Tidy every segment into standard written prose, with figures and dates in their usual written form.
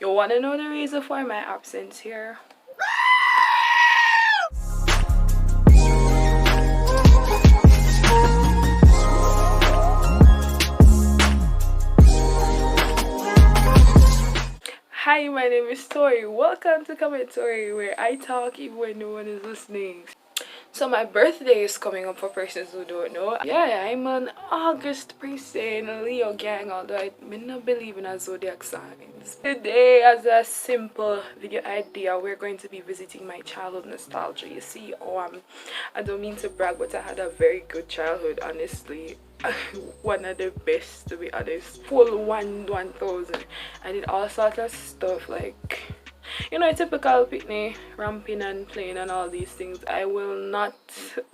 You wanna know the reason for my absence here? Hi, my name is Tori. Welcome to Comment Tori, where I talk even when no one is listening. So my birthday is coming up for persons who don't know. Yeah, I'm an August person, Leo gang, although I may not believe in a zodiac signs. Today, as a simple video idea, we're going to be visiting my childhood nostalgia. You see, I don't mean to brag, but I had a very good childhood, honestly. One of the best, to be honest. Full 1000. I did all sorts of stuff like, you know, a typical picnic, ramping and playing and all these things. I will not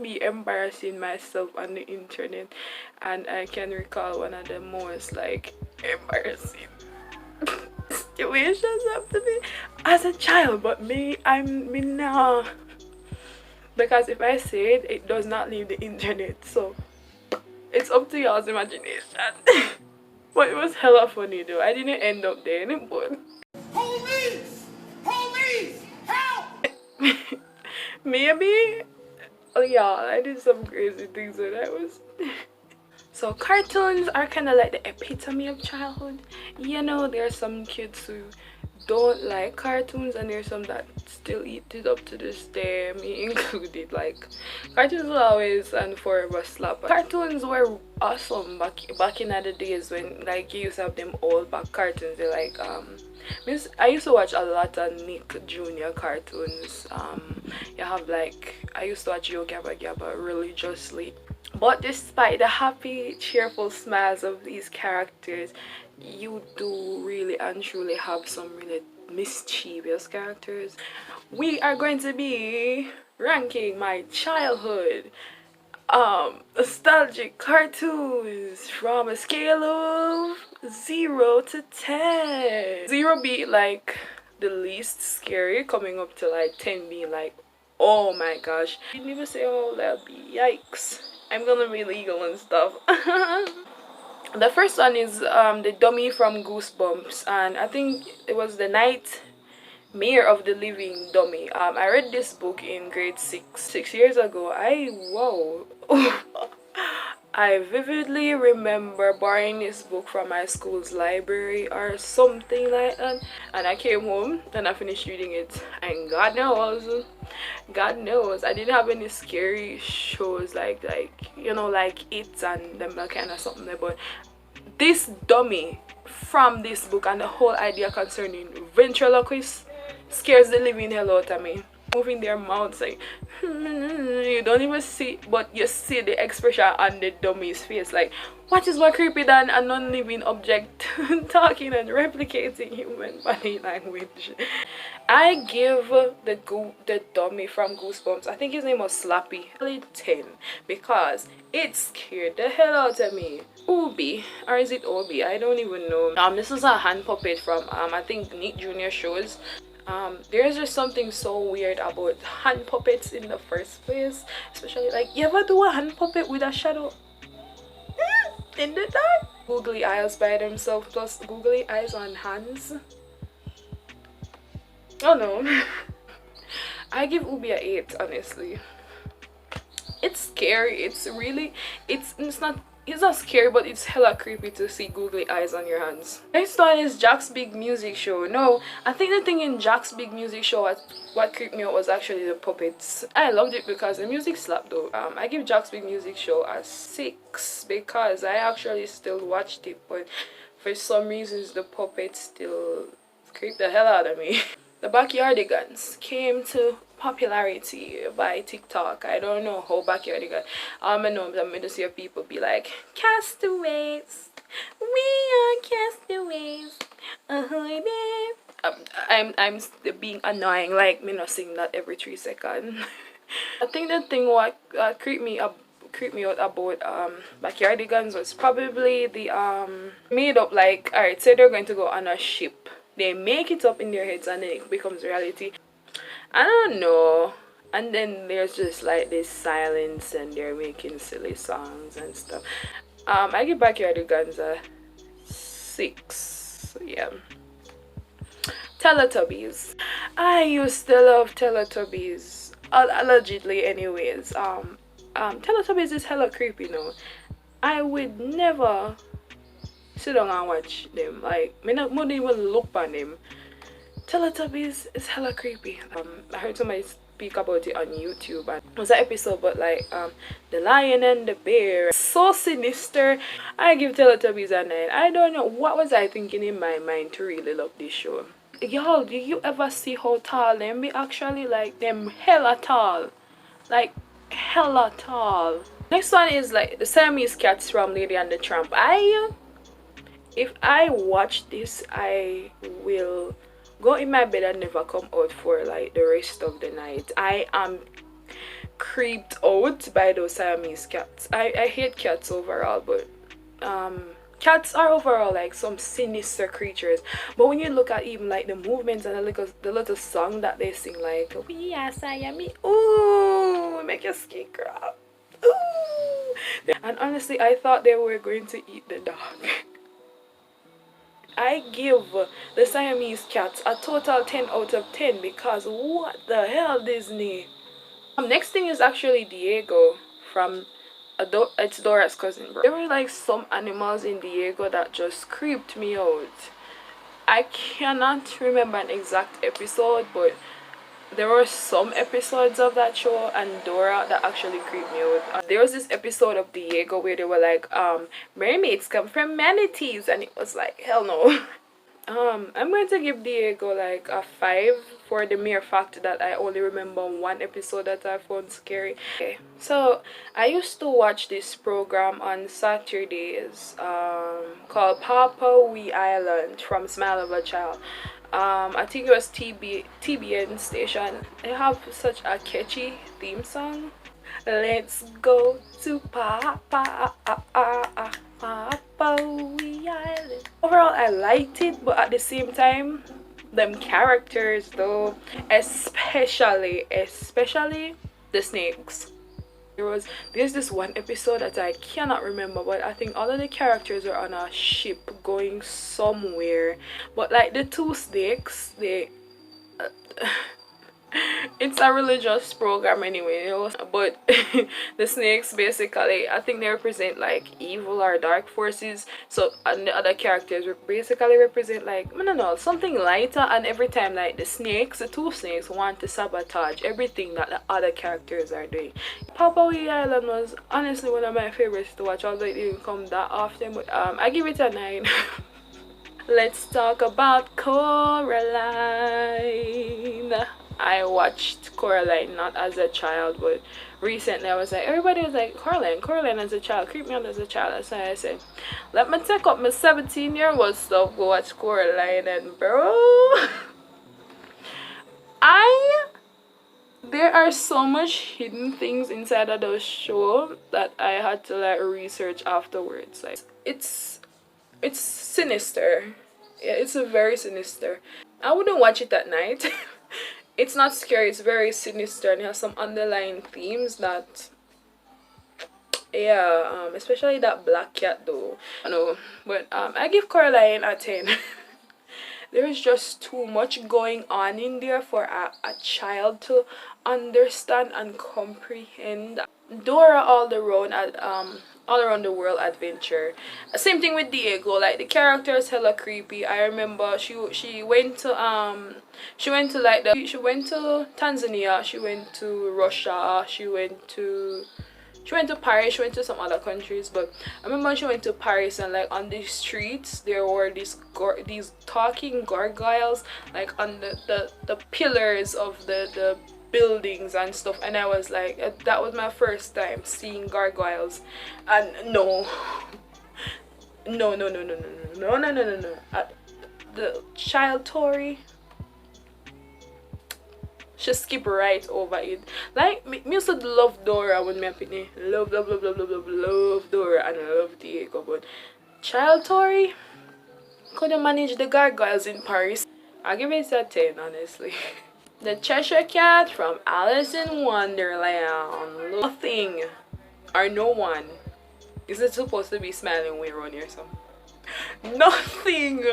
be embarrassing myself on the internet, and I can recall one of the most like embarrassing situations up to me as a child, but I'm me now, because if I say it, it does not leave the internet, so it's up to y'all's imagination. But it was hella funny though. I didn't end up there, but Police! Police! Help! maybe, oh yeah, I did some crazy things when I was so cartoons are kind of like the epitome of childhood. You know, there are some kids who don't like cartoons, and there's some that still eat it up to this day, me included. Like, cartoons will always and forever slap. Cartoons were awesome back in the days when like you used to have them old back cartoons. They like I used to watch a lot of Nick Jr. cartoons. You have like, I used to watch Yo Gabba Gabba religiously. But despite the happy, cheerful smiles of these characters, you do really and truly have some really mischievous characters. We are going to be ranking my childhood nostalgic cartoons from a scale of 0 to 10. 0 being like the least scary, coming up to like 10 being like, oh my gosh. I didn't even say, oh, that'll be yikes. I'm gonna be legal and stuff. The first one is the dummy from Goosebumps, and I think it was the Nightmare of the Living Dummy. I read this book in grade 6 years ago. Whoa. I vividly remember borrowing this book from my school's library or something like that, and I came home and I finished reading it, and God knows I didn't have any scary shows like you know, like It and them kind of something there, but this dummy from this book and the whole idea concerning ventriloquists scares the living hell out of me. Moving their mouths like you don't even see, but you see the expression on the dummy's face. Like, what is more creepy than a non-living object talking and replicating human body language? I give the dummy from Goosebumps, I think his name was Slappy, 10, because it scared the hell out of me. Obi, or is it Obi? I don't even know. This is a hand puppet from I think Nick Jr. shows. There's just something so weird about hand puppets in the first place, especially like, you ever do a hand puppet with a shadow in the dark? Googly eyes by themselves plus googly eyes on hands. Oh no. I give Ubi a 8, honestly. It's scary. It's not scary, but it's hella creepy to see googly eyes on your hands. Next one is Jack's Big Music Show. No, I think the thing in Jack's Big Music Show, what creeped me out was actually the puppets. I loved it because the music slapped though. I give Jack's Big Music Show a 6 because I actually still watched it, but for some reasons the puppets still creep the hell out of me. The Backyardigans came to popularity by TikTok. I don't know how Backyardigans. I know I'm going to see people be like, castaways, we are castaways. I'm being annoying, like me not sing that every 3 seconds. I think the thing what creeped me out about Backyardigans was probably the made up, like, alright, say they're going to go on a ship. They make it up in their heads and then it becomes reality. I don't know. And then there's just like this silence and they're making silly songs and stuff. I give Backyardigans a 6. Yeah. Teletubbies. I used to love Teletubbies. Allegedly, anyways. Teletubbies is hella creepy, no. I would never sit down and watch them. Like, me not wouldn't even look on them. Teletubbies is hella creepy. I heard somebody speak about it on YouTube, and it was an episode but like the lion and the bear. So sinister. I give Teletubbies a 9. I don't know what was I thinking in my mind to really love this show. Y'all, do you ever see how tall them be actually? Like them hella tall. Like hella tall. Next one is like the Siamese cats from Lady and the Tramp. If I watch this, I will go in my bed and never come out for like the rest of the night. I am creeped out by those Siamese cats. I hate cats overall, but cats are overall like some sinister creatures. But when you look at even like the movements and the little song that they sing, like we are Siamese, ooh, make your skin crawl. Ooh. And honestly, I thought they were going to eat the dog. I give the Siamese cats a total 10 out of 10 because what the hell, Disney? Next thing is actually Diego from it's Dora's cousin. There were like some animals in Diego that just creeped me out. I cannot remember an exact episode, but there were some episodes of that show and Dora that actually creeped me out. There was this episode of Diego where they were like, mermaids come from manatees, and it was like, hell no. I'm going to give Diego like a 5 for the mere fact that I only remember one episode that I found scary. Okay, so I used to watch this program on Saturdays called Papa We Island from Smile of a Child. I think it was TBN station. They have such a catchy theme song. Let's go to Papa We Island. Overall, I liked it, but at the same time, them characters though, especially the snakes. There's this one episode that I cannot remember, but I think all of the characters are on a ship going somewhere, but like the two snakes, it's a religious program anyway, you know? But the snakes basically, I think they represent like evil or dark forces, so and the other characters basically represent like, I don't know, something lighter. And every time like the two snakes want to sabotage everything that the other characters are doing. Papa We Island was honestly one of my favorites to watch, although it didn't come that often, but I give it a 9. Let's talk about Coraline. I watched Coraline not as a child, but recently I was like, everybody was like, Coraline as a child, creep me out as a child. That's why I said, let me take up my 17-year-old stuff, go watch Coraline, and bro, there are so much hidden things inside of those show that I had to like research afterwards. Like it's sinister. Yeah, it's a very sinister. I wouldn't watch it at night. It's not scary, it's very sinister, and it has some underlying themes that, yeah, especially that black cat though. I know, but I give Coraline a 10. There is just too much going on in there for a child to understand and comprehend. Dora all around the world adventure. Same thing with Diego. Like the character is hella creepy. I remember she went to Tanzania. She went to Russia. She went to Paris. She went to some other countries, but I remember she went to Paris, and like on the streets there were these talking gargoyles like on the pillars of the buildings and stuff, and I was like, that was my first time seeing gargoyles, and no. The child Tori, she skip right over it. Like me used to love Dora when me a pitney. Love Dora, and I love Diego, but child Tori couldn't manage the gargoyles in Paris. I'll give it a 10, honestly. The Cheshire Cat from Alice in Wonderland. Nothing or no one. Is it supposed to be smiling way around here some? nothing,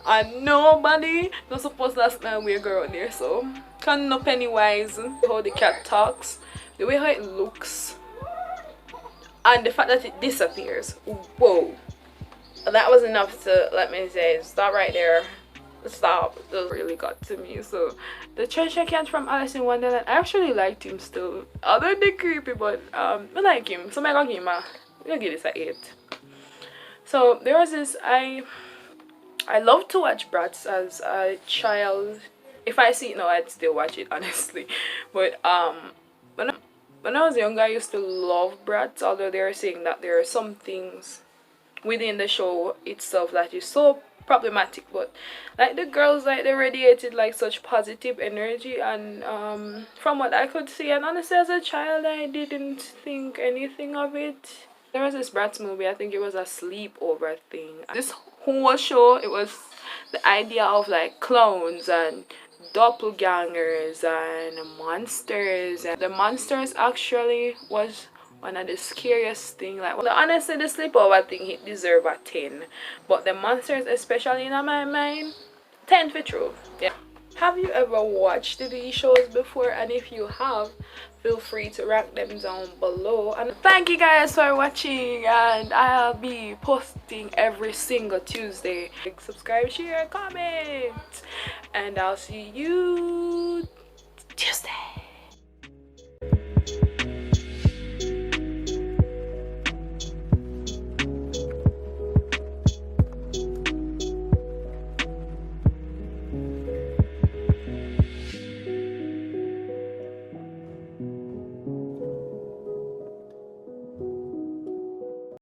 and nobody not supposed to smell we go out there. So can no Pennywise, how the cat talks, the way how it looks, and the fact that it disappears. Whoa, that was enough to let me say stop right there. Stop. That really got to me. So the treasure cat from Alice in Wonderland, I actually liked him still, other than creepy, but I like him, so I'm gonna give him a, I'm gonna give this a 8. So there was this, I loved to watch Bratz as a child. If I see it now, I'd still watch it, honestly. But when I was younger, I used to love Bratz, although they are saying that there are some things within the show itself that is so problematic. But like the girls, like they radiated like such positive energy, and from what I could see, and honestly as a child, I didn't think anything of it. There was this Bratz movie, I think it was a sleepover thing. This whole show, it was the idea of like clones and doppelgangers and monsters, and the monsters actually was one of the scariest thing. Like, well, honestly, the sleepover thing, it deserve a 10, but the monsters, especially in my mind, 10 for true. Yeah. Have you ever watched these shows before? And if you have, feel free to rank them down below. And thank you guys for watching, and I'll be posting every single Tuesday. Subscribe, share, comment, and I'll see you Tuesday.